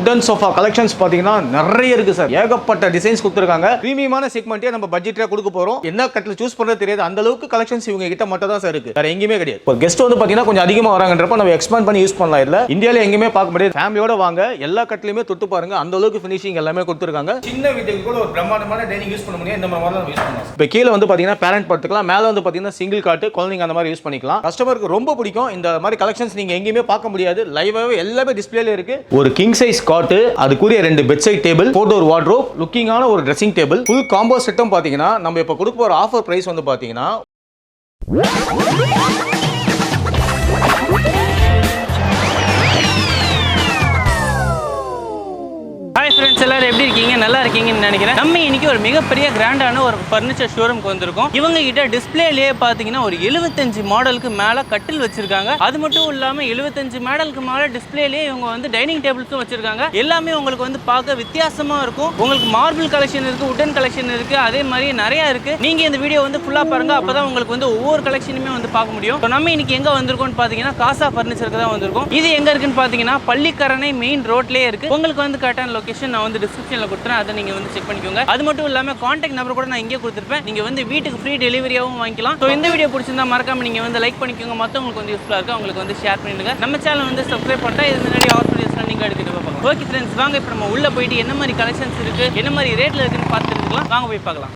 Wooden sofa collections பாத்தீங்கன்னா நிறைய இருக்கு சார். ஏகப்பட்ட டிசைன்ஸ் கொடுத்திருக்காங்க. பிரீமியமான செக்மெண்ட்டே நம்ம பட்ஜெட்ல கொடுக்க போறோம். என்ன கட்டில் சூஸ் பண்றது தெரியாது, அந்த அளவுக்கு கலெக்ஷன்ஸ் இவங்க கிட்ட மட்டும் தான் சார் இருக்கு, வேற எங்கேயுமே கிடையாது. ஒரு கெஸ்ட் வந்து பாத்தீங்கன்னா கொஞ்சம் அதிகமா வராங்கன்றப்ப நம்ம எக்ஸ்பேண்ட் பண்ணி யூஸ் பண்ணலாம். இல்ல இந்தியால எங்கேயுமே பார்க்க முடியாது. ஃபேமிலியோட வாங்க, எல்லா கட்டிலுமே தொட்டு பாருங்க, அந்த அளவுக்கு ஃபினிஷிங் எல்லாமே கொடுத்திருக்காங்க. சின்ன வீட்டுக்கு கூட ஒரு பிரம்மாண்டமான டைனிங் யூஸ் பண்ண முடியும். இந்த மாதிரி நம்ம யூஸ் பண்ணலாம். இப்போ கீழே வந்து பாத்தீங்கன்னா பேரண்ட் படுத்துக்கலாம், மேல வந்து பாத்தீங்கன்னா சிங்கிள் காட், குழந்தைங்க அந்த மாதிரி யூஸ் பண்ணிக்கலாம். கஸ்டமருக்கு ரொம்ப பிடிக்கும் இந்த மாதிரி கலெக்ஷன்ஸ். நீங்க எங்கேயுமே பார்க்க முடியாது, லைவாவே எல்லாமே டிஸ்ப்ளேல இருக்கு. ஒரு கிங் சைஸ் காட், அதுக்குரிய 2 bed side table, 4 door wardrobe, லுக்கிங்கான ஒரு ட்ரெஸ்ஸிங் டேபிள், ஃபுல் காம்போ செட்டும் பாத்தீங்கன்னா நம்ம இப்ப கொடுக்க போற ஆஃபர் பிரைஸ் வந்து பாத்தீங்கன்னா ஹாய் ஃப்ரெண்ட்ஸ், எல்லாரும் எப்படி இருக்கீங்க? நல்லா இருக்கீங்கன்னு நினைக்கிறேன். நம்ம இன்னைக்கு ஒரு மிகப்பெரிய கிராண்டான ஒரு ஃபர்னிச்சர் ஷோரூம்க்கு வந்திருக்கோம். இவங்க கிட்ட டிஸ்பிளேலேயே பார்த்தீங்கன்னா ஒரு 75 மாடலுக்கு மேலே கட்டில் வச்சிருக்காங்க. அது மட்டும் இல்லாமல் 75 மாடலுக்கு மேலே டிஸ்பிளேலேயே இவங்க வந்து டைனிங் டேபிள்ஸும் வச்சிருக்காங்க. எல்லாமே உங்களுக்கு வந்து பார்க்க வித்தியாசமாக இருக்கும். உங்களுக்கு மார்பிள் கலெக்ஷன் இருக்கு, உட்டன் கலெக்ஷன் இருக்கு, அதே மாதிரி நிறைய இருக்கு. நீங்க இந்த வீடியோ வந்து ஃபுல்லா பாருங்க, அப்பதான் உங்களுக்கு வந்து ஒவ்வொரு கலெக்ஷனுமே வந்து பார்க்க முடியும். நம்ம இன்னைக்கு எங்க வந்திருக்கோம்னு பார்த்தீங்கன்னா காசா ஃபர்னிச்சருக்கு தான் வந்திருக்கோம். இது எங்க இருக்குன்னு பார்த்தீங்கன்னா பள்ளிக்கரணை மெயின் ரோட்லேயே இருக்கு. உங்களுக்கு வந்து கரெக்டான லொகேஷன் நான் வந்து டிஸ்கிரிப்ஷன்ல கொடுத்துறேன், அதை நீங்க வந்து செக் பண்ணிக்கோங்க. அது மட்டும் இல்லாம கான்டாக்ட் நம்பர் கூட நான் இங்கே கொடுத்துருப்பேன். நீங்க வந்து வீட்டுக்கு ஃப்ரீ டெலிவரியாவும் வாங்கிக்கலாம். ஸோ இந்த வீடியோ பிடிச்சிருந்தா மறக்காம நீங்க வந்து லைக் பண்ணிக்கோங்க, மற்றவங்களுக்கு வந்து யூஸ்ஃபுல்லா இருக்கு, உங்களுக்கு வந்து ஷேர் பண்ணிடுங்க. நம்ம சேனல் வந்து சப்ஸ்கிரைப் பண்ணா இது முன்னாடி ஆஃபர் வீடியோஸ்லாம் நீங்க எடுத்துட்டு பார்க்கலாம். ஓகே ஃப்ரெண்ட்ஸ், வாங்க இப்போ நம்ம உள்ள போயிட்டு என்ன மாதிரி கலெக்ஷன்ஸ் இருக்கு, என்ன மாதிரி ரேட்ல இருக்குன்னு பார்த்துருக்கலாம். வாங்க போய் பார்க்கலாம்.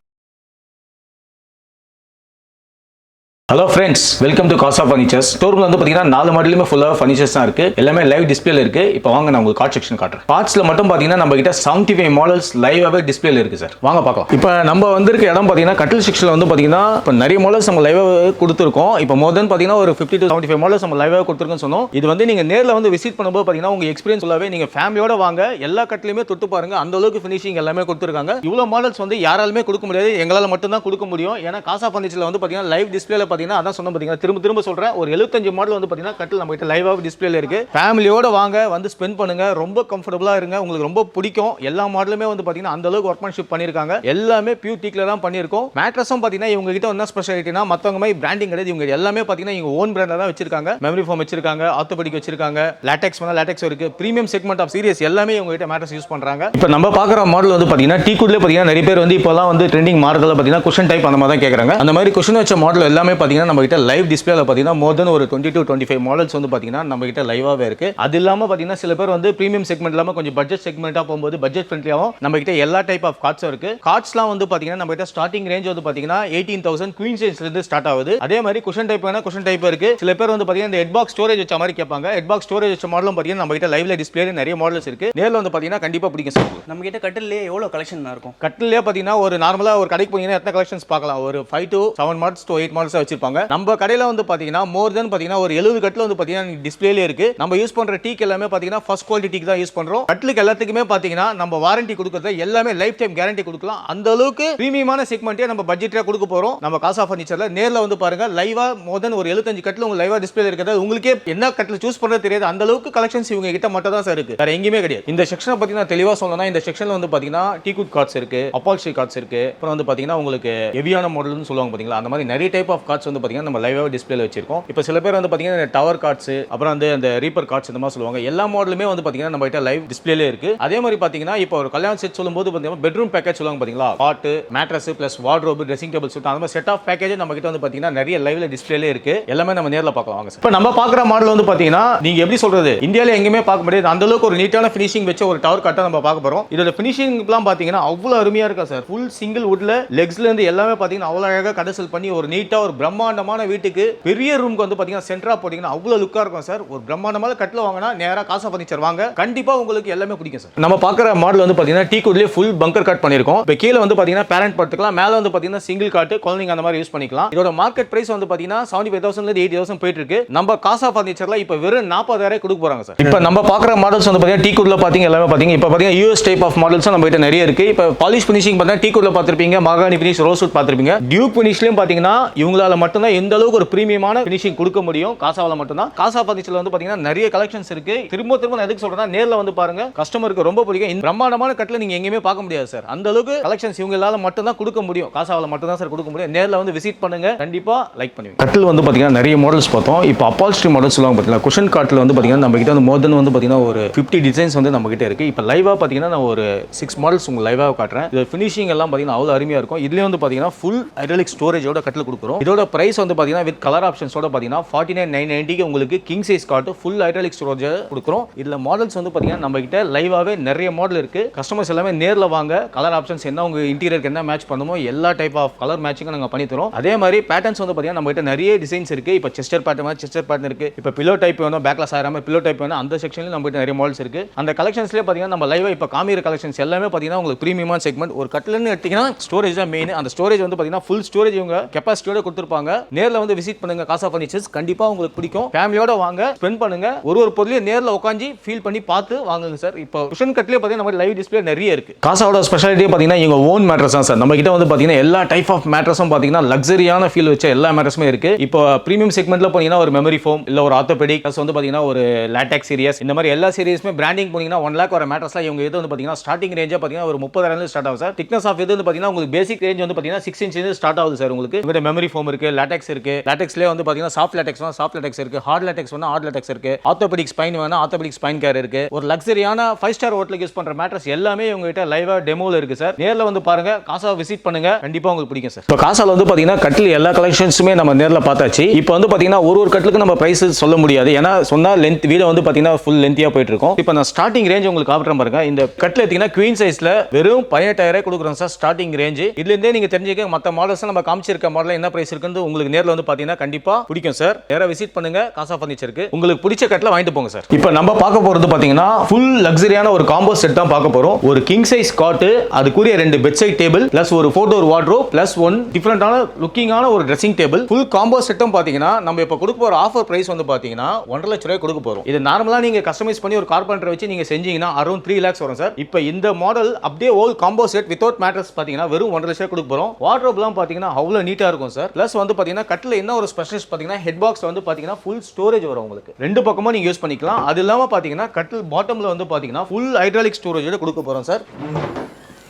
Hello friends, welcome to Casa furnitures. ஸ்டோரூம்ல வந்து பாத்தீங்கன்னா 4 மாடலுமே ஃபுல்லா ஃபர்னிச்சர்ஸ் தான் இருக்கு. எல்லாமே லைவ் டிஸ்ப்ளேல இருக்கு. இப்போ வாங்க நான் உங்களுக்கு கார்ட் செக்ஷன் காட்டுறேன். பார்ட்ஸ்ல மட்டும் பாத்தீங்கன்னா நம்ம கிட்ட 75 மாடல்ஸ் லைவாவே டிஸ்ப்ளேல இருக்கு சார். வாங்க பார்க்கலாம். இப்போ நம்ம வந்திருக்க இடம் பாத்தீங்கன்னா கட்டில் செக்ஷன்ல வந்து பாத்தீங்கன்னா இப்போ நிறைய மாடல்ஸ் நம்ம லைவாவே கொடுத்துருக்கோம். இப்போ மோர் தென் பாத்தீங்கன்னா ஒரு 50 to 75 மாடல்ஸ் நம்ம லைவாவே கொடுத்துருக்கோம்னு சொன்னோம். இது வந்து நீங்க நேர்ல வந்து விசிட் பண்ணும்போது பாத்தீங்கன்னா உங்க எக்ஸ்பீரியன்ஸ் ஃபுல்லாவே நீங்க ஃபேமிலியோட வாங்க, எல்லா கட்டிலுமே தொட்டு பாருங்க, அந்த அளவுக்கு ஃபினிஷிங் எல்லாமே கொடுத்துருக்காங்க. இவ்வளவு மாடல்ஸ் வந்து யாராலுமே கொடுக்க முடியாது, எங்களால மட்டும் தான் கொடுக்க முடியும். ஏன்னா காசா ஃபர்னிச்சர்ல வந்து பாத்தீங்கன்னா லைவ் டிஸ்ப்ளேல பாத்தீங்கன்னா அதான் சொன்ன பாத்தீங்கன்னா திரும்ப சொல்றேன், ஒரு 75 மாடல் வந்து பாத்தீங்கன்னா கட்டில் நம்ம கிட்ட லைவா டிஸ்ப்ளேல இருக்கு. ஃபேமிலியோட வாங்க, வந்து ஸ்பெண்ட் பண்ணுங்க, ரொம்ப கம்ஃபர்ட்டபிளா இருங்க, உங்களுக்கு ரொம்ப பிடிக்கும். எல்லா மாடலுமே வந்து பாத்தீங்கன்னா அந்த அளவுக்கு ஒர்க்மேன்ஷிப் பண்ணிருக்காங்க. எல்லாமே பியூர் டீக்ல தான் பண்ணிருக்கோம். மேட்ரஸும் பாத்தீங்கன்னா இவங்க கிட்ட என்ன ஸ்பெஷாலிட்டினா மத்தவங்க மாதிரி பிராண்டிங் கிடையாது. இவங்க எல்லாமே பாத்தீங்கன்னா இவங்க ஓன் பிராண்டா தான் வச்சிருக்காங்க. மெமரி ஃபோம் வச்சிருக்காங்க, ஆர்த்தோபெடிக் வச்சிருக்காங்க, லாட்டெக்ஸ் வேணா லாட்டெக்ஸ் இருக்கு. பிரீமியம் செக்மெண்ட் ஆஃப் சீரியஸ் எல்லாமே இவங்க கிட்ட மேட்ரஸ் யூஸ் பண்றாங்க. இப்போ நம்ம பாக்குற மாடல் வந்து பாத்தீங்கன்னா டீக்குட்ல பாத்தீங்கன்னா நிறைய பேர் வந்து இப்போலாம் வந்து ட்ரெண்டிங் மாடல்ல பாத்தீங்கன்னா குஷன் டைப் அந்த மாதிரி தான் கேக்குறாங்க. அந்த மாதிரி குஷன் வச்ச மாடல் எல்லாமே பாத்தீங்கன்னா நம்ம கிட்ட லைவ் டிஸ்ப்ளேல பாத்தீங்கன்னா மோர் தென் ஒரு 20 to 25 மாடல்ஸ் வந்து பாத்தீங்கன்னா நம்ம கிட்ட லைவாவே இருக்கு. அது இல்லாம பாத்தீங்கன்னா சில பேர் வந்து பிரீமியம் செக்மெண்ட் இல்லாம கொஞ்சம் பட்ஜெட் செக்மெண்டா போகும்போது பட்ஜெட் ஃப்ரெண்ட்லியாவும் நம்ம கிட்ட எல்லா டைப் ஆஃப் கார்ட்ஸும் இருக்கு. கார்ட்ஸ்லாம் வந்து பாத்தீங்கன்னா நம்ம கிட்ட ஸ்டார்டிங் ரேஞ்ச் வந்து பாத்தீங்கன்னா 18,000 குவீன் சைஸ்ல இருந்து ஸ்டார்ட் ஆகுது. அதே மாதிரி குஷன் டைப் வேணா குஷன் டைப் இருக்கு. சில பேர் வந்து பாத்தீங்கன்னா இந்த ஹெட் பாக்ஸ் ஸ்டோரேஜ் வச்ச மாதிரி கேட்பாங்க. ஹெட் பாக்ஸ் ஸ்டோரேஜ் வச்ச மாடலும் பாத்தீங்கன்னா நம்ம கிட்ட லைவ்ல டிஸ்ப்ளேல நிறைய மாடல்ஸ் இருக்கு. நேர்ல வந்து பாத்தீங்கன்னா கண்டிப்பா பிடிக்கும் சார். நம்ம கிட்ட கட்டிலே எவ்வளவு கலெக்ஷன் இருக்கும்? கட்டிலே பாத்தீங்கன்னா ஒரு நார்மலா ஒரு கடைக்கு போனீங்கன்னா எத்தனை கலெக்ஷன்ஸ் பார்க்கலாம், ஒரு 5 to 7 மாடல்ஸ் to 8 மாடல்ஸ் வச்சிருப்பாங்க. நம்ம கடையில வந்து பாத்தீங்கன்னா மோர் தென் பாத்தீங்கன்னா ஒரு 70 கட்டில் வந்து பாத்தீங்கன்னா டிஸ்ப்ளேல இருக்கு. நம்ம யூஸ் பண்ற டீக் எல்லாமே பாத்தீங்கன்னா ஃபர்ஸ்ட் குவாலிட்டி டீக் தான் யூஸ் பண்றோம். கட்டிலுக்கு எல்லாத்துக்குமே பாத்தீங்கன்னா நம்ம வாரண்டி கொடுக்கறது எல்லாமே லைஃப் டைம் கேரண்டி கொடுக்கலாம். அந்த அளவுக்கு பிரீமியமான செக்மெண்ட்டே நம்ம பட்ஜெட்ல கொடுக்க போறோம். நம்ம காசா ஃபர்னிச்சர்ல நேர்ல வந்து பாருங்க, லைவா மோர் தென் ஒரு 75 கட்டில் உங்க லைவா டிஸ்ப்ளேல இருக்குது. உங்களுக்கே என்ன கட்டில் சூஸ் பண்றது தெரியாது, அந்த அளவுக்கு கலெக்ஷன்ஸ் இவங்க கிட்ட மட்டும் தான் சார் இருக்கு, வேற எங்கேயுமே கிடையாது. இந்த செக்ஷனை பத்தி நான் தெளிவா சொல்லணும்னா இந்த செக்ஷன்ல வந்து பாத்தீங்கன்னா டீக்குட் கார்ட்ஸ் இருக்கு, அப்பால்ஸ்ட்ரி கார்ட்ஸ் இருக்கு, அப்புறம் வந்து பாத்தீங்கன்னா உங்களுக்கு ஹெவியான மாடல்னு சொல்லுவாங்க பாத்தீங்களா, அந்த மாதிரி நிறைய டைப் ஆஃப் கார்ட்ஸ் வந்து பாத்தீங்கன்னா நம்ம லைவா டிஸ்ப்ளேல வச்சிருக்கோம். இப்போ சில பேர் வந்து பாத்தீங்கன்னா டவர் கார்ட்ஸ், அப்புறம் வந்து அந்த ரீப்பர் கார்ட்ஸ் இந்த மாதிரி சொல்லுவாங்க. எல்லா மாடலுமே வந்து பாத்தீங்கன்னா நம்ம கிட்ட லைவ் டிஸ்ப்ளேல இருக்கு. அதே மாதிரி பாத்தீங்கன்னா இப்போ ஒரு கல்யாண செட் சொல்லும்போது பாத்தீங்கன்னா பெட்ரூம் பேக்கேஜ் சொல்லுவாங்க பாத்தீங்களா, cot, mattress plus wardrobe, dressing table suit, அந்த மாதிரி செட் ஆஃப் பேக்கேஜ் நம்ம கிட்ட வந்து பாத்தீங்கன்னா நிறைய லைவ்ல டிஸ்ப்ளேல இருக்கு. எல்லாமே நம்ம நேர்ல பார்க்கலாம் வாங்க. இப்போ நம்ம பார்க்குற மாடல் வந்து பாத்தீங்கன்னா நீங்க எப்படி சொல்றது, இந்தியால எங்கேயுமே பார்க்க முடியாது, அந்த அளவுக்கு ஒரு நீட்டான ஃபினிஷிங் வச்ச ஒரு டவர் கார்ட்டை நம்ம பார்க்க போறோம். இதோட ஃபினிஷிங்லாம் பாத்தீங்கன்னா அவ்வளவு அருமையா இருக்கா சார். ஃபுல் சிங்கிள் வுட்ல லெக்ஸ்ல இருந்து எல்லாமே பாத்தீங்கன்னா அவ்வளவு அழகா கடைசல் பண்ணி ஒரு நீட்டா ஒரு பிரம்மாண்டமான வீட்டுக்கு பெரிய ரூமுக்கு வந்து பாத்தீங்கன்னா சென்டரா போட்டீங்கன்னா அவ்வளவு லுக்கா இருக்கும் சார். ஒரு பிரம்மாண்டமான கட்டில வாங்கினா நேரா காசா ஃபர்னிச்சர் வாங்க, கண்டிப்பா உங்களுக்கு எல்லாமே பிடிக்கும் சார். நம்ம பார்க்குற மாடல் வந்து பாத்தீங்கன்னா டீக்குட்லயே ஃபுல் பங்கர் காட் பண்ணிருக்கோம். இப்போ கீழே வந்து பாத்தீங்கன்னா பேரண்ட் படுத்துக்கலாம், மேல வந்து பாத்தீங்கன்னா சிங்கிள் காட், குழந்தைங்க அந்த மாதிரி யூஸ் பண்ணிக்கலாம். இதோட மார்க்கெட் பிரைஸ் வந்து பாத்தீங்கன்னா 75,000 ல 80,000 போயிட்டு இருக்கு. நம்ம காசா ஃபர்னிச்சர்ல இப்போ வெறும் 40,000 கொடுக்க போறாங்க சார். இப்போ நம்ம பார்க்குற மாடல்ஸ் வந்து பாத்தீங்கன்னா டீக்குட்ல பாத்தீங்க எல்லாமே பாத்தீங்க. இப்போ பாத்தீங்கன்னா யூஎஸ் டைப் ஆஃப் மாடல்ஸ் நம்ம கிட்ட நிறைய இருக்கு. இப்போ பாலிஷ் ஃபினிஷிங் பார்த்தா டீக்குட்ல பார்த்திருப்பீங்க, மகாகனி ஃபினிஷ், ரோஸ் வுட் பார்த்திருப்பீங்க. டியூக் ஃபினிஷ்லயும் பாத்தீங்கன்னா இவங்களால மட்டும் தான் இந்த அளவுக்கு ஒரு பிரீமியமான ஃபினிஷிங் கொடுக்க முடியும். காசாவில் மட்டும் தான். காசா ஃபர்னிச்சர்ல வந்து பாத்தீங்கன்னா நிறைய கலெக்ஷன்ஸ் இருக்கு. திரும்ப நான் எதுக்கு சொல்றேன்னா நேர்ல வந்து பாருங்க, கஸ்டமருக்கு ரொம்ப பிடிக்கும். இந்த பிரம்மாண்டமான கட்டில நீங்க எங்கேயுமே பார்க்க முடியாது சார். அந்த அளவுக்கு கலெக்ஷன்ஸ் இவங்களால மட்டும் தான் கொடுக்க முடியும். காசாவில் மட்டும் தான் சார் கொடுக்க முடியும். நேர்ல வந்து விசிட் பண்ணுங்க, கண்டிப்பா லைக் பண்ணுவீங்க. கட்டில் வந்து பாத்தீங்கன்னா நிறைய மாடல்ஸ் பார்த்தோம். இப்போ அப்பால்ஸ்ட்ரி மாடல்ஸ் சொல்லுவாங்க பாத்தீங்கன்னா, குஷன் காட்டில் வந்து பாத்தீங்கன்னா நம்ம கிட்ட வந்து மோர் தென் வந்து பாத்தீங்கன்னா ஒரு 50 டிசைன்ஸ் வந்து நம்ம கிட்ட இருக்கு. இப்போ லைவா பாத்தீங்கன்னா நான் ஒரு 6 மாடல்ஸ் உங்களுக்கு லைவா காட்டுறேன். இது ஃபினிஷிங் எல்லாம் பாத்தீங்கன்னா அவ்வளவு அருமையா இருக்கும். இதுலயே வந்து பாத்தீங்கன்னா ஃபுல் ஹைட்ராலிக் ஸ்டோரேஜோட கட்டில் கொடுக்குறோம். இதோட பிரைஸ் வந்து பாத்தீங்கன்னா வித் கலர் ஆப்ஷன்ஸோட பாத்தீங்கன்னா 49,990 உங்களுக்கு கிங் சைஸ் காட்டு ஃபுல் ஹைட்ராலிக் ஸ்டோரேஜ் கொடுக்குறோம். இதுல மாடல்ஸ் வந்து பாத்தீங்கன்னா நம்ம கிட்ட லைவாவே நிறைய மாடல் இருக்கு. கஸ்டமர்ஸ் எல்லாமே நேர்ல வாங்க, கலர் ஆப்ஷன்ஸ் என்ன உங்க இன்டீரியருக்கு என்ன மேட்ச் பண்ணுமோ எல்லா டைப் ஆஃப் கலர் மேட்சிங்கும் நாங்க பண்ணி தரோம். அதே மாதிரி பேட்டர்ன்ஸ் வந்து பாத்தீங்கன்னா நம்ம கிட்ட நிறைய டிசைன்ஸ் இருக்கு. இப்போ செஸ்டர் பேட்டர்ன் இருக்கு. இப்போ பில்லோ டைப் வேணும், பேக்ல சாராம பில்லோ டைப் வேணும், அந்த செக்ஷன்ல நம்ம கிட்ட நிறைய மாடல்ஸ் இருக்கு. அந்த கலெக்ஷன்ஸ்லயே பாத்தீங்கன்னா நம்ம லைவா இப்போ காமிக்கிற கலெக்ஷன்ஸ் எல்லாமே பாத்தீங்கன்னா உங்களுக்கு பிரீமியமான செக்மெண்ட். ஒரு கட்டில்னு எடுத்தீங்கன்னா ஸ்டோரேஜ் தான் மெயின். அந்த ஸ்டோரேஜ் வந்து பாத்தீங்கன்னா ஃபுல் ஸ்டோரேஜ் இவங்க கெபாசிட்டியோட கொடுத்துருப்பாங்க. நேர்ல வந்து விசிட் பண்ணுங்க காசா ஃபர்னிச்சர்ஸ், கண்டிப்பா உங்களுக்கு பிடிக்கும். ஃபேமிலியோட வாங்க, ஸ்பெண்ட் பண்ணுங்க. ஒரு பொருளையும் நேர்ல உட்காந்து ஃபீல் பண்ணி பார்த்து வாங்குங்க சார். இப்போ குஷன் கட்லயே பாத்தீங்கன்னா நம்ம லைவ் டிஸ்ப்ளே நிறைய இருக்கு. காசாவோட ஸ்பெஷாலிட்டி பாத்தீங்கன்னா இவங்க ஓன் மேட்ரஸ் தான் சார். நம்ம கிட்ட வந்து பாத்தீங்கன்னா எல்லா டைப் ஆஃப் மேட்ரஸும் பாத்தீங்கன்னா லக்ஸரியான ஃபீல் வச்ச எல்லா மேட்ரஸுமே இருக்கு. இப்போ பிரீமியம் செக்மெண்ட்ல போனீங்கன்னா ஒரு மெமரி ஃபோம் இல்ல ஒரு ஆர்த்தோபெடிக் ப்ளஸ் வந்து பாத்தீங்கன்னா ஒரு லாட்டெக்ஸ் சீரியஸ், இந்த மாதிரி எல்லா சீரியஸுமே பிராண்டிங் போனீங்கன்னா 1 lakh வர மேட்ரஸ்லாம் இவங்க இது வந்து பாத்தீங்கன்னா ஸ்டார்டிங் ரேஞ்சா பாத்தீங்கன்னா ஒரு 30,000 ஸ்டார்ட் ஆகும் சார். திக்னஸ் ஆஃப் இது வந்து பாத்தீங்கன்னா உங்களுக்கு பேசிக் ரேஞ்ச் வந்து பாத்தீங்கன்னா 6 inch ஸ்டார்ட் ஆகுது சார். உங்களுக்கு இங்க மெமரி ஃபோம் இருக்கு, லாட்டெக்ஸ் இருக்கு. லாட்டெக்ஸ்லயே வந்து பாத்தீங்கன்னா சாஃப்ட் லாட்டெக்ஸ் இருக்கு, ஹார்ட் லாட்டெக்ஸ் இருக்கு, ஆர்த்தோபெடிக் ஸ்பைன் வேணா ஆர்த்தோபெடிக் ஸ்பைன் கேர் இருக்கு. ஒரு லக்ஸரியான 5 ஸ்டார் ஹோட்டலுக்கு யூஸ் பண்ற மேட்ரஸ் எல்லாமே உங்க கிட்ட லைவா டெமோல இருக்கு சார். நேர்ல வந்து பாருங்க, காசா விசிட் பண்ணுங்க, கண்டிப்பா உங்களுக்கு பிடிக்கும் சார். இப்போ காசால வந்து பாத்தீங்கன்னா கட்டில் எல்லா கலெக்ஷன்ஸுமே நம்ம நேர்ல பார்த்தாச்சு. இப்போ வந்து பாத்தீங்கன்னா ஒரு கட்டிலுக்கு நம்ம பிரைஸ் சொல்ல முடியாது. ஏன்னா சொன்னா லென்த் வீடியோ வந்து பாத்தீங்கன்னா ஃபுல் லென்த்தியா போயிட்டு இருக்கும். இப்போ நான் ஸ்டார்டிங் ரேஞ்ச் உங்களுக்கு காட்டுறேன் பாருங்க. இந்த கட்டில் எடுத்தீங்கன்னா குவீன் சைஸ்ல வெறும் 18,000 கொடுக்குறோம் சார் ஸ்டார்டிங் ரேஞ்ச். இதுல இருந்தே நீங்க தெரிஞ்சுக்க மத்த மாடல்ஸ் நம்ம காமிச்சிருக்க மாடல் என்ன பிரைஸ் இருக்குன்னு உங்களுக்கு நேர்ல வந்து பாத்தீங்கன்னா கண்டிப்பா பிடிக்கும் சார். நேரா விசிட் பண்ணுங்க காசா ஃபர்னிச்சருக்கு, உங்களுக்கு பிடிச்ச கட்டில வாங்கிட்டு போங்க சார். இப்போ நம்ம பார்க்க போறது பாத்தீங்கன்னா ஃபுல் லக்ஸரியான ஒரு காம்போ செட் தான் பார்க்க போறோம். ஒரு கிங் சைஸ் காட், அதுக்குரிய 2 பெட் சைட் டேபிள் பிளஸ் ஒரு 4 door வார்ட்ரோப் பிளஸ் 1 டிஃபரெண்டான லுக்கிங்கான ஒரு ட்ரெஸ்ஸிங் டேபிள். ஃபுல் காம்போ செட்டும் பாத்தீங்கன்னா நம்ம இப்ப கொடுக்க போற ஆஃபர் பிரைஸ் வந்து பாத்தீங்கன்னா 1.5 லட்சம் ரூபாய் கொடுக்க போறோம். இது நார்மலா நீங்க கஸ்டமைஸ் பண்ணி ஒரு கார்பெண்டர் வச்சு நீங்க செஞ்சீங்கன்னா அரௌண்ட் 3 lakhs வரும் சார். இப்போ இந்த மாடல் அப்படியே whole combo set without mattress பாத்தீங்கன்னா வெறும் 1.5 லட்சம் கொடுக்க போறோம். வார்ட்ரோப்லாம் பாத்தீங்கன்னா அவ்வளவு நீட்டா இருக்கும் சார். பிளஸ் வந்து பாத்தீங்கன்னா கட்டில என்ன ஒரு ஸ்பெஷலிஸ்ட் பாத்தீங்கன்னா ஹெட் பாக்ஸ் வந்து பாத்தீங்கன்னா ஃபுல் ஸ்டோரேஜ் வரும் உங்களுக்கு. ரெண்டு பக்கமும் நீங்க யூஸ் பண்ணிக்கலாம். அது இல்லாம பாத்தீங்கன்னா கட்டில் பாட்டம்ல வந்து பாத்தீங்கன்னா ஃபுல் ஹைட்ராலிக் ஸ்டோரேஜோட கொடுக்க போறோம் சார்.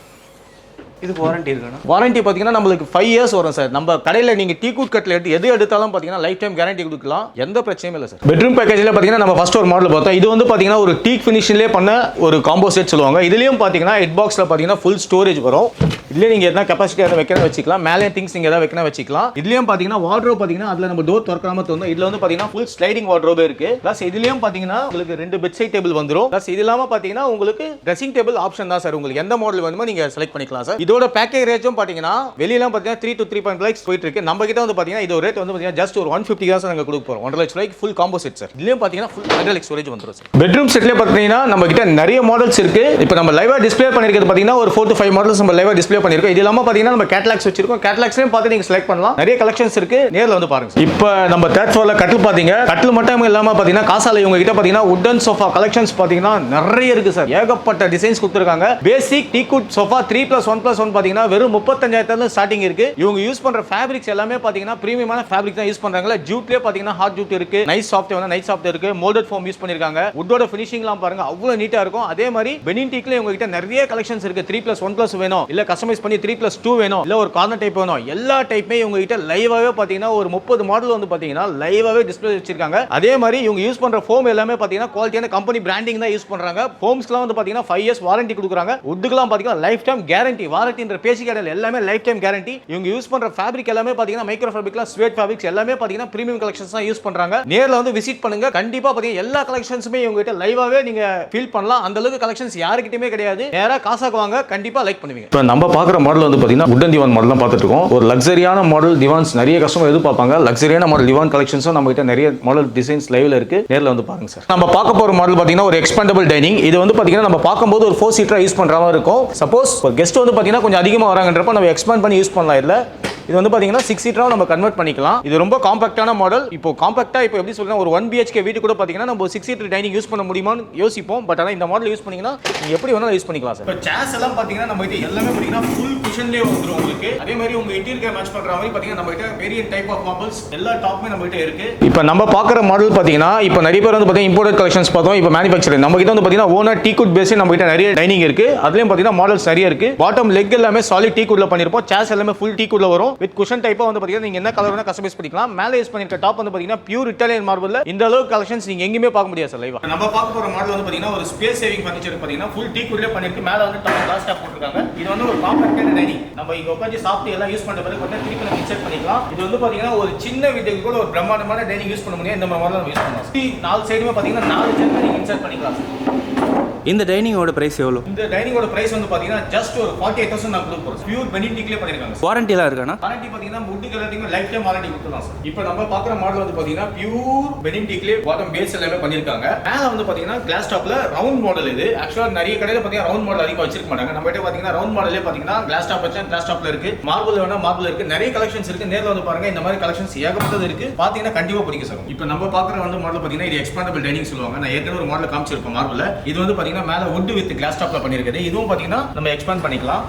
இதுக்கு வாரண்டி இருக்குண்ணா? வாரண்டி பாத்தீங்கன்னா நம்மளுக்கு 5 years வரும் சார். நம்ம கடையில நீங்க டீ குட் கட்ல எது எடுத்தாலும் பாத்தீங்கன்னா லைஃப் டைம் கேரண்டி கொடுக்கலாம், எந்த பிரச்சனையும் இல்லை சார். பெட்ரூம் பேக்கேஜ்ல பாத்தீங்கன்னா நம்ம ஃபர்ஸ்ட் ஒரு மாடல் பார்த்தோம். இது வந்து பாத்தீங்கன்னா ஒரு டீக் ஃபினிஷிங்லயே பண்ண ஒரு காம்போ செட் சொல்லுவாங்க. இதுலயும் பாத்தீங்கன்னா ஹெட் பாக்ஸ்ல பாத்தீங்கன்னா ஃபுல் ஸ்டோரேஜ் வரும். இதுலயே நீங்க என்ன கெபாசிட்டி எதை வைக்கணும் வச்சுக்கலாம், மேலே திங்ஸ் நீங்க எதாவது வைக்கணும் வச்சுக்கலாம். இதுலயும் பாத்தீங்கன்னா வார்ட்ரோப் பாத்தீங்கன்னா அதுல நம்ம டோர் திறக்காம தோணும். இதுல வந்து பாத்தீங்கன்னா ஃபுல் ஸ்லைடிங் வார்ட்ரோப் இருக்கு. பிளஸ் இதுலயும் பாத்தீங்கன்னா உங்களுக்கு 2 பெட் சைட் டேபிள் வந்துரும். பிளஸ் இது இல்லாம பாத்தீங்கன்னா உங்களுக்கு ட்ரெஸ்ஸிங் டேபிள் ஆப்ஷன் தான் சார். உங்களுக்கு எந்த மாடல் வேணுமோ நீங்க செலக்ட் பண்ணிக்கலாம் சார். இதோட பேக்கேஜ் ரேட்டும் பாத்தீங்கன்னா வெளியில பாத்தீங்கன்னா 3 to 3.5 lakhs போயிட்டு இருக்கு. நம்ம கிட்ட வந்து பாத்தீங்கன்னா இது ரேட் வந்து பாத்தீங்கன்னா ஜஸ்ட் ஒரு 150 தான் நாங்க கொடுக்க போறோம். 1.5 லட்சம் ரூபாய்க்கு ஃபுல் காம்போ செட் சார். இதுலயும் பாத்தீங்கன்னா ஃபுல் ஹைட்ராலிக் ஸ்டோரேஜ் வந்துரும் சார். பெட்ரூம் செட்ல பாத்தீங்கன்னா நம்ம கிட்ட நிறைய மாடல்ஸ் இருக்கு. இப்போ நம்ம லைவா டிஸ்ப்ளே பண்ணிருக்கிறது பாத்தீங்கன்னா ஒரு 4 to 5 மாடல்ஸ் நம்ம லைவா டிஸ்ப்ளே பண்ணிருக்கோம். இது இல்லாம பாத்தீங்கன்னா நம்ம கேட்டலாக்ஸ் வச்சிருக்கோம். கேட்டலாக்ஸ்லயும் பார்த்து நீங்க செலக்ட் பண்ணலாம். நிறைய கலெக்ஷன்ஸ் இருக்கு, நேர்ல வந்து பாருங்க. இப்போ நம்ம 3rd floorல கட்டில் பாத்தீங்க. கட்டில் மட்டும் இல்லாம பாத்தீங்கன்னா காசால இவங்க கிட்ட பாத்தீங்கன்னா வுடன் சோஃபா கலெக்ஷன்ஸ் பாத்தீங்கன்னா நிறைய இருக்கு சார். ஏகப்பட்ட டிசைன்ஸ் கொடுத்திருக்காங்க. பேசிக் டீக்குட் சோஃபா 3+1+1 பாத்தீங்கன்னா வெறும் 35,000 ஸ்டார்டிங் இருக்கு. இவங்க யூஸ் பண்ற ஃபேப்ரிக்ஸ் எல்லாமே பாத்தீங்கன்னா பிரீமியமான ஃபேப்ரிக் தான் யூஸ் பண்றாங்க. ஜூட்லயே பாத்தீங்கன்னா ஹார்ட் ஜூட் இருக்கு, நைஸ் சாஃப்ட் வேணா நைஸ் சாஃப்ட் இருக்கு, மோல்டட் ஃபோம் யூஸ் பண்ணிருக்காங்க. வுட்டோட ஃபினிஷிங்லாம் பாருங்க அவ்வளவு நீட்டா இருக்கும். அதே மாதிரி பெனின் டீக்ல இவங்க கிட்ட நிறைய கலெக்ஷன்ஸ் இருக்கு. 3+1+ வேணும், இல்ல கஸ்டமைஸ் பண்ணி 3+2 வேணும், இல்ல ஒரு கார்னர் டைப் வேணும், எல்லா டைப்புமே இவங்க கிட்ட லைவாவே பாத்தீங்கன்னா ஒரு 30 மாடல் வந்து பாத்தீங்கன்னா லைவாவே டிஸ்ப்ளே வச்சிருக்காங்க. அதே மாதிரி இவங்க யூஸ் பண்ற ஃபோம் எல்லாமே பாத்தீங்கன்னா குவாலிட்டியான கம்பெனி பிராண்டிங் தான் யூஸ் பண்றாங்க. ஃபோம்ஸ்க்குலாம் வந்து பாத்தீங்கன்னா 5 years வாரண்டி கொடுக்குறாங்க. வுட்டுக்குலாம் பாத்தீங்கன்னா லைஃப் டைம் கேரண்டி. வாரண்டின்ற பேசிக் ஐடியா எல்லாமே லைஃப் டைம் கேரண்டி. இவங்க யூஸ் பண்ற ஃபேப்ரிக் எல்லாமே பாத்தீங்கன்னா மைக்ரோ ஃபேப்ரிக்லாம் ஸ்வேட் ஃபேப்ரிக்ஸ் எல்லாமே பாத்தீங்கன்னா பிரீமியம் கலெக்ஷன்ஸ் தான் யூஸ் பண்றாங்க. நேர்ல வந்து விசிட் பண்ணுங்க, கண்டிப்பா பாத்தீங்கன்னா எல்லா கலெக்ஷன்ஸுமே இவங்க கிட்ட லைவாவே நீங்க ஃபீல் பண்ணலாம். அந்த அளவுக்கு கலெக்ஷன்ஸ் யாருக்கிட்டயுமே கிடையாது. நேரா காசாக்கு வாங்க, கண்டிப்பா லைக் பண்ணுவீங்க. இப்போ நம்ம பாக்குற மாடல் வந்து பாத்தீங்கன்னா வுடன் திவான் மாடல் தான் பார்த்துட்டு இருக்கோம். ஒரு லக்ஸரியான மாடல் திவான்ஸ் நிறைய கஸ்டமர் எதிர்பார்ப்பாங்க. லக்ஸரியான மாடல் திவான் கலெக்ஷன்ஸும் நம்ம கிட்ட நிறைய மாடல் டிசைன்ஸ் லைவ்ல இருக்கு. நேர்ல வந்து பாருங்க சார். நம்ம பார்க்க போற மாடல் பாத்தீங்கன்னா ஒரு எக்ஸ்பேண்டபிள் டைனிங். இது வந்து பாத்தீங்கன்னா நம்ம பார்க்கும்போது ஒரு 4 seater யூஸ் பண்ற மாதிரி இருக்கும். சப்போஸ் ஒரு கெஸ்ட் வந்து பாத்தீங்கன்னா கொஞ்சம் அதிகமா வராங்கன்றப்ப நம்ம எக்ஸ்பேண்ட் பண்ணி யூஸ் பண்ணலாம். இல்ல இது வந்து பாத்தீங்கன்னா 6 சீட்டரா நம்ம கன்வெர்ட் பண்ணிக்கலாம். இது ரொம்ப காம்பாக்டான மாடல். இப்போ காம்பாக்டா இப்போ எப்படி சொல்றேன், ஒரு 1 BHK வீட்டு கூட பாத்தீங்கன்னா நம்ம 6 சீட்டர் டைனிங் யூஸ் பண்ண முடியுமான்னு யோசிப்போம். பட் ஆனா இந்த மாடல் யூஸ் பண்ணீங்கன்னா நீங்க எப்படி வேணாலும் யூஸ் பண்ணிக்கலாம் சார். இப்போ சேர்ஸ் எல்லாம் பாத்தீங்கன்னா நம்ம கிட்ட எல்லாமே பாத்தீங்கன்னா ஃபுல் குஷன்லயே வந்துரும் உங்களுக்கு. அதே மாதிரி உங்க இன்டீரியர் மேட்ச் பண்ற மாதிரி பாத்தீங்கன்னா நம்ம கிட்ட வேரியன்ட் டைப் ஆஃப் மார்பிள்ஸ் எல்லா டாப்புமே நம்ம கிட்ட இருக்கு. இப்போ நம்ம பாக்குற மாடல் பாத்தீங்கன்னா இப்போ நிறைய பேர் வந்து பாத்தீங்கன்னா இம்போர்ட்டட் கலெக்ஷன்ஸ் பார்த்தோம். இப்போ மேனுஃபேக்சரிங் நம்ம கிட்ட வந்து பாத்தீங்கன்னா ஓனா டீக்குட் பேஸ் நம்ம கிட்ட நிறைய டைனிங் இருக்கு. அதுலயும் பாத்தீங்கன்னா மாடல்ஸ் நிறைய இருக்கு. பாட்டம் லெக் எல்லாமே சாலிட் டீக்குட்ல பண்ணிருப்போம். சேர்ஸ் எல்லாமே ஃபுல் டீக்குட்ல வரும். வித் குஷன் டைப்பா வந்து பாத்தீங்கன்னா நீங்க என்ன கலர் வேணா கஸ்டமைஸ் பண்ணிக்கலாம். மேலே யூஸ் பண்ணிருக்க டாப் வந்து பாத்தீங்கன்னா பியூர் இட்டாலியன் மார்பிள்ல இந்த அளவுக்கு கலெக்ஷன்ஸ் நீங்க எங்கயுமே பார்க்க முடியாது சார் லைவா. நம்ம பார்க்க போற மாடல் வந்து பாத்தீங்கன்னா ஒரு ஸ்பேஸ் சேவிங் ஃபர்னிச்சர் பாத்தீங்கன்னா ஃபுல் டீக்குட்ல பண்ணிருக்கு. மேலே வந்து கிளாஸ் டாப் போட்டுருக்காங்க. இது வந்து ஒரு காம்பாக்டான டைனிங். நம்ம இங்க உட்கார்ந்து சாப்பிட்டு எல்லாம் யூஸ் பண்ற பிறகு கொஞ்சம் திருப்பி நம்ம இன்சர்ட் பண்ணிக்கலாம். இது வந்து பாத்தீங்கன்னா ஒரு சின்ன வீட்டுக்கு கூட ஒரு பிரம்மாண்டமான டைனிங் யூஸ் பண்ண முடியும். இந்த மாடல் நம்ம யூஸ் பண்ணலாம். நாலு சைடுமே பாத்தீங்கன்னா 4 சேர் நீங்க இன்சர்ட் பண்ணிக்கலாம் சார். இந்த டைனிங்கோட பிரைஸ் எவ்வளோ? இந்த டைனிங்கோட பிரைஸ் வந்து பாத்தீங்கன்னா ஜஸ்ட் ஒரு 48,000 நான் கொடுக்க போறேன். பியூர் பெனிடிக்லயே பண்ணிருக்காங்க. வாரண்டி எல்லாம் இருக்கானா? வாரண்டி பாத்தீங்கன்னா wood colouring lifetime warranty கொடுத்துலாம் சார். இப்போ நம்ம பாக்குற மாடல் வந்து பாத்தீங்கன்னா பியூர் பெனிடிக்லயே பாட்டம் பேஸ் எல்லாமே பண்ணிருக்காங்க. மேல வந்து பாத்தீங்கன்னா கிளாஸ் டாப்ல ரவுண்ட் மாடல். இது ஆக்சுவலா நிறைய கடையில பாத்தீங்கன்னா ரவுண்ட் மாடல் அதிகமா வச்சிருக்க மாட்டாங்க. நம்ம கிட்ட பாத்தீங்கன்னா ரவுண்ட் மாடலே பாத்தீங்கன்னா கிளாஸ் டாப் வச்சா கிளாஸ் டாப்ல இருக்கு. மார்பிள் வேணா மார்பிள் இருக்கு. நிறைய கலெக்ஷன்ஸ் இருக்கு. நேர்ல வந்து பாருங்க. இந்த மாதிரி கலெக்ஷன்ஸ் ஏகப்பட்டது இருக்கு. பாத்தீங்கன்னா கண்டிப்பா பிடிக்கும் சார். இப்போ நம்ம பாக்குற வந்து மாடல் பாத்தீங்கன்னா இது எக்ஸ்பாண்டபிள் டைனிங் சொல்லுவாங்க. நான் ஏற்கனவே ஒரு மாடல் காமிச்சிருப்பேன் மார்பிள்ல. இது வந்து பாத்தீங்கன்னா மேல வுட் வித் கிளாஸ் டாப்ல பண்ணிருக்குது. இதுவும் பாத்தீங்கன்னா நம்ம எக்ஸ்பாண்ட் பண்ணிக்கலாம்.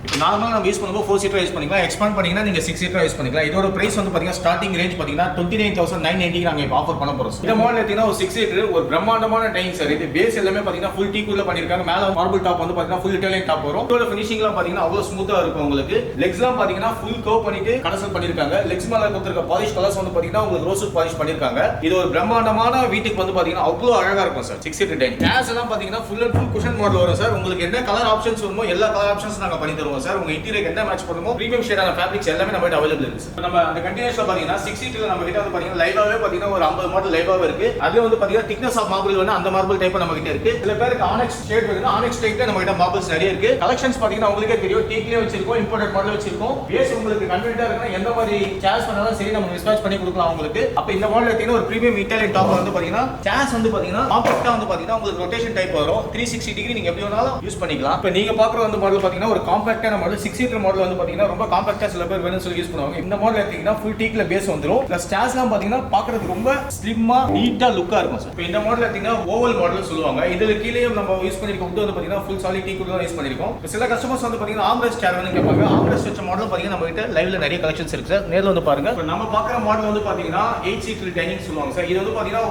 இப்போ நார்மலா நம்ம யூஸ் பண்ணும்போது 4 சீட்டர் யூஸ் பண்ணிக்கலாம். எக்ஸ்பாண்ட் பண்ணீங்கன்னா நீங்க 6 சீட்டர் யூஸ் பண்ணிக்கலாம். இதோட பிரைஸ் வந்து பாத்தீங்கன்னா ஸ்டார்டிங் ரேஞ்ச் பாத்தீங்கன்னா 29,990 நாங்க இப்போ ஆஃபர் பண்ண போறோம். இந்த மாடல் எடுத்தீங்கன்னா ஒரு 6 சீட்டர் ஒரு பிரம்மாண்டமான டைனிங் சார். இது பேஸ் எல்லாமே பாத்தீங்கன்னா ஃபுல் டீக்குட்ல பண்ணிருக்காங்க. மேல மார்பிள் டாப் வந்து பாத்தீங்கன்னா ஃபுல் இட்டாலியன் டாப் வரும். இதோட ஃபினிஷிங்லாம் பாத்தீங்கன்னா அவ்வளவு ஸ்மூத்தா இருக்கும் உங்களுக்கு. லெக்ஸ்லாம் பாத்தீங்கன்னா ஃபுல் கர்வ் பண்ணிட்டு கடசல் பண்ணிருக்காங்க. லெக்ஸ் மேல கொடுத்திருக்க பாலிஷ் கலர்ஸ் வந்து பாத்தீங்கன்னா உங்களுக்கு ரோஸ் பாலிஷ் பண்ணிருக்காங்க. இது ஒரு பிரம்மாண்டமான வீட்டுக்கு வந்து பாத்தீங்கன்னா அவ்வளவு அழகா இருக்கும் சார். 6 seater dining. சேர்ஸ் எல்லாம் பாத்தீங்கன்னா full and full cushion model வரும் சார். உங்களுக்கு என்ன கலர் ஆப்ஷன்ஸ் வேணுமோ எல்லா கலர் ஆப்ஷன்ஸ் நாங்க பண்ணி தருவோம் சார். உங்க இன்டீரியர் என்ன மேட்ச் பண்ணுமோ பிரீமியம் ஷேடான ஃபேப்ரிக்ஸ் எல்லாமே நம்ம கிட்ட அவைலபிள் இருக்கு சார். நம்ம அந்த கண்டினியூஸ்ல பாத்தீங்கன்னா 6 சீட்ல நம்ம கிட்ட வந்து பாத்தீங்கன்னா லைவாவே பாத்தீங்கன்னா ஒரு 50 மாடல் லைவாவே இருக்கு. அதுல வந்து பாத்தீங்கன்னா திக்னஸ் ஆஃப் மார்பிள் வேணா அந்த மார்பிள் டைப் நம்ம கிட்ட இருக்கு. சில பேருக்கு ஆனெக்ஸ் ஷேட் வேணும்னா ஆனெக்ஸ் டைப்ல நம்ம கிட்ட மார்பிள்ஸ் நிறைய இருக்கு. கலெக்ஷன்ஸ் பாத்தீங்கன்னா உங்களுக்கே தெரியும். டீக்லயே வச்சிருக்கோம், இம்போர்ட்டட் மாடல் வச்சிருக்கோம். பேஸ் உங்களுக்கு கன்வீனியன்ட்டா இருக்குனா எந்த மாதிரி சேர்ஸ் பண்ணாலும் சரி நம்ம டிஸ்பேட்ச் பண்ணி கொடுக்கலாம் உங்களுக்கு. அப்ப இந்த மாடல் எடுத்தீங்கன்னா ஒரு பிரீமியம் இட்டாலியன் டாப் வந்து பாத்தீங்கன்னா சேர்ஸ் வந்து பாத்தீங்கன்னா காம்பாக்ட்டா வந்து பாத்தீங்கன்னா உங்களுக்கு ரொட்டேஷன் டைப் வரும். 360 டிகிரி நீங்க எப்படி வேணாலும் யூஸ் பண்ணிக்கலாம். இப்போ நீங்க பாக்குற வந்து மாடல் பாத்தீங்கன்னா ஒரு காம்பாக்ட்டான மாடல் 6 சீட்டர் மாடல் வந்து பாத்தீங்கன்னா ரொம்ப காம்பாக்ட்டா சில பேர் வேணும்னு சொல்லி யூஸ் பண்ணுவாங்க. இந்த மாடல் எடுத்தீங்கன்னா ஃபுல் டீக்ல பேஸ் வந்துரும். பிளஸ் ஸ்டார்ஸ்லாம் பாத்தீங்கன்னா பார்க்கிறதுக்கு ரொம்ப ஸ்லிம்மா நீட்டா லுக்கா இருக்கும் சார். இப்போ இந்த மாடல் எடுத்தீங்கன்னா ஓவல் மாடல் சொல்லுவாங்க. இதுல கீழே நம்ம யூஸ் பண்ணிருக்க வுட் வந்து பாத்தீங்கன்னா ஃபுல் சாலிட் டீக் தான் யூஸ் பண்ணிருக்கோம். சில கஸ்டமர்ஸ் வந்து பாத்தீங்கன்னா ஆம்ரெஸ்ட் சேர் வேணும் கேட்பாங்க. ஆம்ரெஸ்ட் வச்ச மாடல் பாத்தீங்கன்னா நம்ம கிட்ட லைவ்ல நிறைய கலெக்ஷன்ஸ் இருக்கு சார். நேர்ல வந்து பாருங்க. இப்போ நம்ம பார்க்குற மாடல் வந்து பாத்தீங்கன்னா 8 சீட்டர் டைனிங் சொல்லுவாங்க சார். இது வந்து பாத்தீங்கன்னா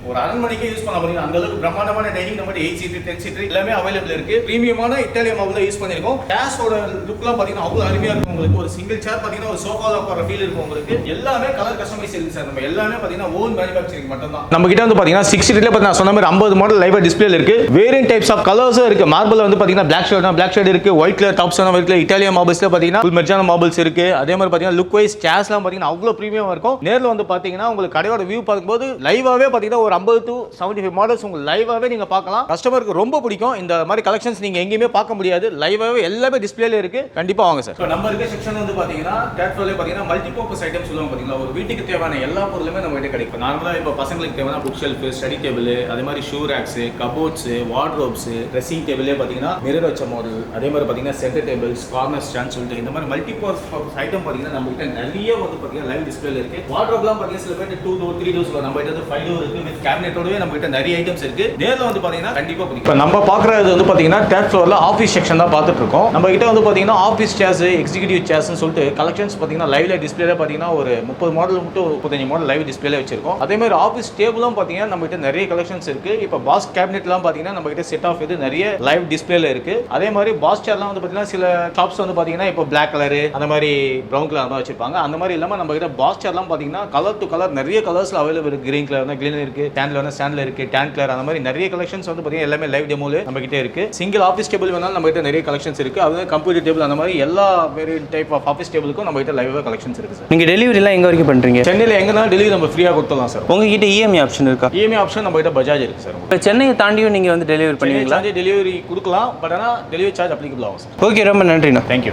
ஒரு அரண்மனைக்கே யூஸ் பண்ண முடியும். அந்த அளவுக்கு பிரம்மாண்டமான டைனிங் நம்ம 8 சீட்டர் 10 சீட்டர் எல்லாமே அவைலபிள் இருக்கு. பிரீமியமான இட்டாலியன் மாடல் யூஸ் பண்ணிருக்கோம். டேஷோட லுக்லாம் பாத்தீங்கன்னா அவ்வளவு அருமையா இருக்கும் உங்களுக்கு. ஒரு சிங்கிள் சேர் பாத்தீங்கன்னா ஒரு சோஃபால உட்கார ஃபீல் இருக்கும் உங்களுக்கு. எல்லாமே கலர் கஸ்டமைஸ் இருக்கு சார். நம்ம எல்லாமே பாத்தீங்கன்னா ஓன் மேனுஃபேக்சரிங் மட்டும் தான். நம்ம கிட்ட வந்து பாத்தீங்கன்னா 6 சீட்டர்ல பாத்தீங்கன்னா நான் சொன்ன மாதிரி 50 மாடல் லைவா டிஸ்ப்ளேல இருக்கு. வேரியன்ட் டைப்ஸ் ஆஃப் கலர்ஸும் இருக்கு. மார்பிள் வந்து பாத்தீங்கன்னா பிளாக் ஷேட்னா பிளாக் ஷேட் இருக்கு. ஒயிட் கலர் டாப்ஸ் எல்லாம் இருக்கு. இட்டாலியன் மார்பிள்ஸ்ல பாத்தீங்கன்னா ஃபுல் மெர்ஜான மார்பிள்ஸ் இருக்கு. அதே மாதிரி பாத்தீங்கன்னா லுக் வைஸ் சேர்ஸ்லாம் பாத்தீங்கன்னா அவ்வளவு பிரீமியமா இருக்கும். நேர்ல வந்து பாத்தீங்கன்னா உங்களுக்கு கடையோட வியூ பார்க்கும்போது லைவாவே பாத்தீங்கன்னா ஒரு 50 to 75 மாடல்ஸ் உங்களுக்கு லைவாவே நீங்க பார்க்கலாம். கஸ்டமருக்கு ரொம்ப பிடிக்கும். இந்த மாதிரி கலெக்ஷன்ஸ் நீங்க எங்கேயுமே பார்க்க முடியாது. லைவாவே எல்லாமே டிஸ்ப்ளேல இருக்கு. கண்டிப்பா வாங்க சார். இப்போ நம்ம இருக்க செக்ஷன் வந்து பாத்தீங்கன்னா தேர்ட் ஃப்ளோர்ல பாத்தீங்கன்னா மல்டிபர்பஸ் ஐட்டம்ஸ் சொல்லுவாங்க பாத்தீங்களா. ஒரு வீட்டுக்கு தேவையான எல்லா பொருளுமே நம்ம கிட்ட கிடைக்கும். நார்மலா இப்போ பசங்களுக்கு தேவையான புக் ஷெல்ஃப், ஸ்டடி டேபிள், அதே மாதிரி shoe racks, cupboards, wardrobes, dressing டேபிளே பாத்தீங்கன்னா மிரர் வச்ச மாடல், அதே மாதிரி பாத்தீங்கன்னா சென்டர் டேபிள்ஸ், கார்னர் ஸ்டாண்ட் சொல்லிட்டு இந்த மாதிரி மல்டிபர்பஸ் ஐட்டம் பாத்தீங்கன்னா நம்ம கிட்ட நிறைய வந்து பாத்தீங்கன்னா லைவ் டிஸ்ப்ளேல இருக்கு. வார்ட்ரோப்லாம் பாத்தீங்கன்னா சில பேர் 2 door 3 doors நம்ம கிட்ட 5 door இருக்கு. வித் கேபினெட்டோடவே நம்ம கிட்ட நிறைய ஐட்டம்ஸ் இருக்கு. நேர்ல வந்து பாத்தீங்கன்னா கண்டிப்பா பிடிக்கும். இப்போ நம்ம பார்க்குறது வந்து பாத்தீங்கன்னா தேர்ட் ஃப்ளோர்ல ஆஃபீஸ் செக்ஷன் தான் பார்த்துட்டு இருக்கோம். நம்ம கிட்ட வந்து பாத்தீங்கன்னா ஆஃபீஸ் சேர்ஸ், எக்ஸிக்யூட்டிவ் சேர்ஸ்னு சொல்லிட்டு கலெக்ஷன்ஸ் பாத்தீங்கன்னா லைவ்ல டிஸ்ப்ளேல பாத்தீங்கன்னா ஒரு 30 மாடல் மட்டும் 35 மாடல் லைவ் டிஸ்ப்ளேல வச்சிருக்கோம். அதே மாதிரி ஆஃபீஸ் டேபிளும் பாத்தீங்கன்னா நம்ம கிட்ட நிறைய கலெக்ஷன்ஸ் இருக்கு. இப்போ பாஸ் கேபினெட்லாம் பாத்தீங்கன்னா நம்ம கிட்ட செட் ஆஃப் இது நிறைய லைவ் டிஸ்ப்ளேல இருக்கு. அதே மாதிரி பாஸ் சேர்லாம் வந்து பாத்தீங்கன்னா சில ஷாப்ஸ் வந்து பாத்தீங்கன்னா இப்போ பிளாக் கலர் அந்த மாதிரி ப்ரௌன் கலர் தான் வச்சிருப்பாங்க. அந்த மாதிரி இல்லாம நம்ம கிட்ட பாஸ் சேர்லாம் பாத்தீங்கன்னா கலர் டு கலர் நிறைய கலர்ஸ்ல அவைலபிள் இருக்கு. கிரீன் கலர் கிரீன் இருக்கு, டேன்ல ஸ்டாண்ட்ல இருக்கு, டேன் கலர் அந்த மாதிரி நிறைய கலெக்ஷன்ஸ் வந்து பாத்தீங்கன்னா எல்லாமே லைவ் டெமோல நம்ம கிட்ட இருக்கு. சிங்கிள் ஆஃபீஸ் டேபிள் வேணாலும் நம்ம கிட்ட நிறைய கலெக்ஷன்ஸ் இருக்கு. அது கம்ப்யூட்டர் டேபிள் அந்த மாதிரி எல்லா வேரியன்ட் டைப் ஆஃப் ஆஃபீஸ் டேபிளுக்கும் நம்ம கிட்ட லைவா கலெக்ஷன்ஸ் இருக்கு சார். நீங்க டெலிவரி எல்லாம் எங்க வரைக்கும் பண்றீங்க? சென்னையில எங்கனாலும் டெலிவரி நம்ம ஃப்ரீயா கொடுத்துடலாம் சார். உங்ககிட்ட இஎம்ஐ ஆப்ஷன் இருக்கா? இஎம்ஐ ஆப்ஷன் நம்ம கிட்ட பஜாஜ் இருக்கு சார். இப்போ சென்னையை தாண்டியும் நீங்க வந்து டெலிவரி பண்ணுவீங்களா? டெலிவரி கொடுக்கலாம். பட் ஆனா டெலிவரி சார்ஜ் அப்ளிகபிள் ஆகும் சார். ஓகே, ரொம்ப நன்றிண்ணா. தேங்க்யூ.